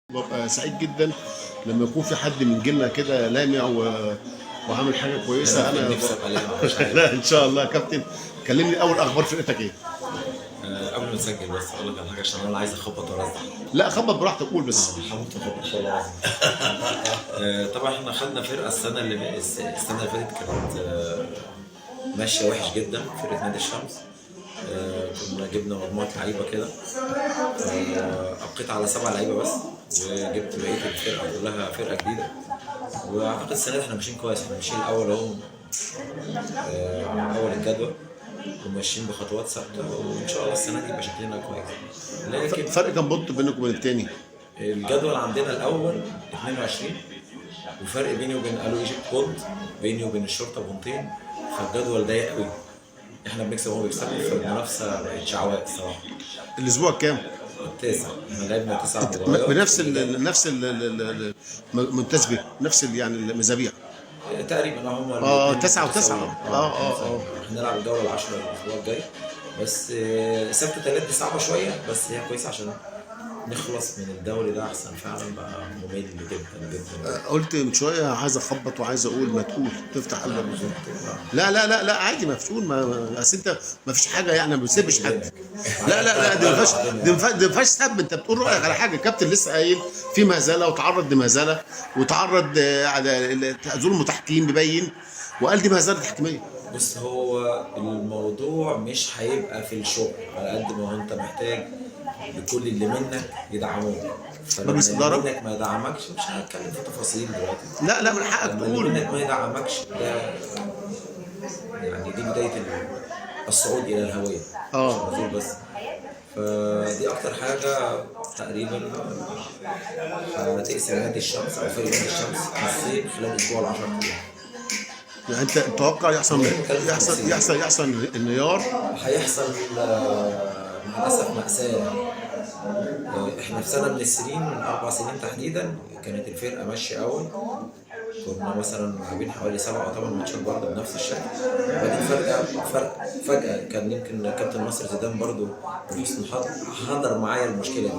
ببقى سعيد جدا لما يكون في حد من جيلنا كده لامع وعامل حاجه كويسه. انا نفسي ابقى لامع مش عارف. لا ان شاء الله يا كابتن. كلمني اول اخبار فرقتك ايه؟ قبل ما نسجل بس اقول لك على حاجه عشان انا عايز اخبط وارزع. لا خبط براحتك قول بس. هموت واخبط ان شاء الله العظيم. طبعا احنا خدنا فرقه السنه اللي فاتت كانت ماشيه وحش جدا، فرقه نادي الشمس. كنا جبنا مجموعه لعيبه كده، ابقيت على 7 لعيبه بس، وجبت بقيه الفرقه كلها فرقه جديده. واعتقد السنه دي احنا ماشيين كويس، احنا ماشيين الاول اهو، اول الجدول وماشيين بخطوات ثابته، وان شاء الله السنه دي يبقى شكلنا كويس. لكن فرق كام بونت بينك وبين التاني؟ الجدول عندنا الاول 22، وفرق بيني وبين الو ايجيبت بونت، بيني وبين الشرطه بونتين، فالجدول ضيق قوي. احنا بنكسب وهو بيكسبنا، فالمنافسه بقت شعواء الصراحه. الاسبوع كام؟ التاسع، احنا لعبنا 9 مباريات بنفس المنتسبه نفس يعني المزابيع تقريبا هم 9 و9. هنلعب الجوله العاشره الاسبوع الجاي، بس سبت وثلاث دي صعبه شويه، بس هي كويسه عشان نخلص من الدوري ده، احسن فعلا بقى ممل جدا جدا. قلت من شويه عايز اخبط وعايز اقول ما تقول تفتح قلبك. لا لا لا لا عادي مفتون، ما اصل انت ما فيش حاجه يعني ما بتسيبش حد. لا لا لا دي ما فيهاش سب، انت بتقول رايك على حاجه. الكابتن لسه قايل في مهزله وتعرض لمهزله وتعرض على ظلم تحكيم بيبين، وقال دي مهزله تحكيميه. بص، هو الموضوع مش هيبقى في الشغل على قد ما هو انت محتاج لكل اللي منك يدعموك. مجلس اللي اداره منك ما يدعمكش، مش هنتكلم في تفاصيل دلوقتي. لا لا من حقك لما اللي تقول. منك ما يدعمكش ده يعني دي بدايه الصعود الى الهويه، مش النزول بس. فدي اكتر حاجه تقريبا هتقسم نادي الشمس او فريق نادي الشمس نصين خلال اسبوع ل 10 ايام. يعني انت تتوقع يحصل انهيار؟ هيحصل مع الاسف مأساة. احنا في سنه من السنين، من 4 سنين تحديدا، كانت الفرقه ماشيه اول، كنا مثلا لاعبين حوالي 7 أو 8 ماتشات برضه بنفس الشكل. وبعدين فجأة كان يمكن كابتن ناصر زيدان برضه من حسن الحظ حضر معايا المشكله دي.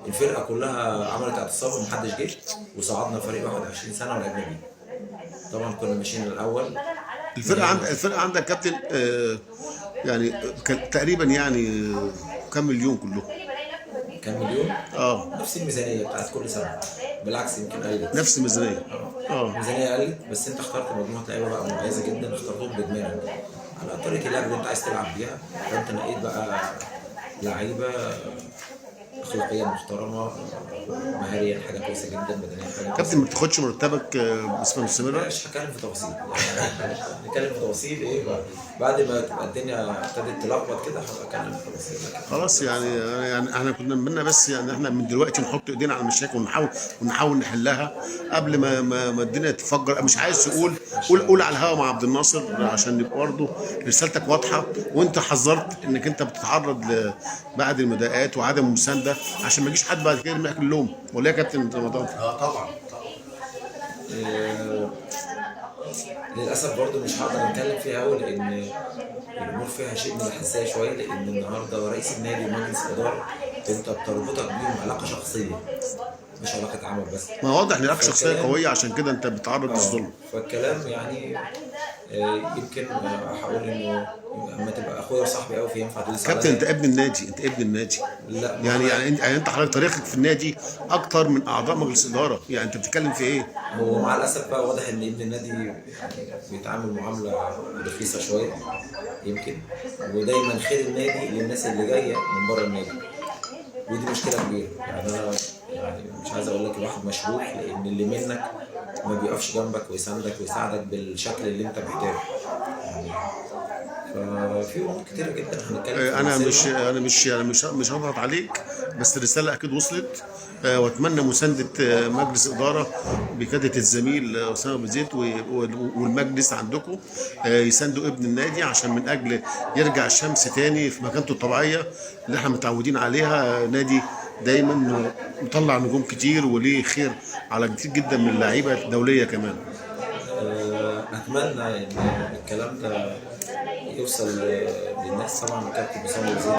الفرقه كلها عملت اعتصام ومحدش جه، وصعدنا فريق 21 سنه ولعبنا بيه. طبعا كنا ماشيين الاول. الفرقه عندك كابتن يعني تقريبا يعني كام مليون كلهم؟ كام مليون؟ اه نفس الميزانيه بتاعت كل سنه، بالعكس يمكن قلت. نفس الميزانيه. الميزانيه قلت، بس انت اخترت مجموعه لعيبه بقى مميزه جدا، اخترتهم بدماغك على طريقه اللعب اللي انت عايز تلعب بيها. فانت نقيت بقى لعيبه اخلاقيا محترمه، مهاريا حاجه كويسه جدا، بدنيا حاجه كابتن ما بتاخدش مرتبك بصفه مستمره؟ مش هتكلم في تفاصيل نتكلم في تفاصيل ايه بقى بعد ما تبقى الدنيا ابتدت تلخبط كده، هبقى اتكلم في تفاصيل. خلاص يعني احنا كنا نتمنى بس يعني احنا من دلوقتي نحط ايدينا على المشاكل ونحاول نحلها قبل ما الدنيا تفجر. مش عايز تقول قول على الهوا مع عبد الناصر عشان يبقى برضه رسالتك واضحه، وانت حذرت انك انت بتتعرض بعد المضايقات وعدم المسانده عشان ما يجيش حد بعد كده يرمي اللوم. ولا يا كابتن رمضان؟ طبعا. للاسف برضو مش هقدر اتكلم فيها قوي، لان الامور فيها شيء من الحساسيه شويه، لان النهارده رئيس النادي ومجلس الاداره انت بتربطك بيهم علاقه شخصيه مش علاقه عمل بس. ما واضح ان علاقه شخصيه قويه، عشان كده انت بتتعرض للظلم. فالكلام يعني يمكن هقول انه اما تبقى اخويا وصاحبي قوي في ينفع تدوس عليا. كابتن انت ابن النادي، انت ابن النادي. لا يعني انت حضرتك تاريخك في النادي اكتر من اعضاء مجلس اداره، يعني انت بتتكلم في ايه؟ هو مع الاسف بقى واضح ان ابن النادي يعني بيتعامل معامله رخيصه شويه يمكن، ودايما خير النادي للناس اللي جايه من بره النادي، ودي مشكله كبيره. يعني انا مش عايز اقول لك الواحد مشروح، لان اللي منك ما بيقفش جنبك ويساندك ويساعدك بالشكل اللي انت محتاجه. يعني ففي امور كتيره جدا هنتكلم. انا مش هضغط عليك، بس الرساله اكيد وصلت. واتمنى مسانده مجلس اداره بقياده الزميل اسامه ابو زيد والمجلس عندكم يساندوا ابن النادي، عشان من اجل يرجع الشمس تاني في مكانته الطبيعيه اللي احنا متعودين عليها. نادي دايما مطلع نجوم كتير وليه خير على كتير جدا من اللعيبه الدوليه كمان. اتمنى ان الكلام ده يوصل للناس. طبعا الكابتن اسامه ابو زيد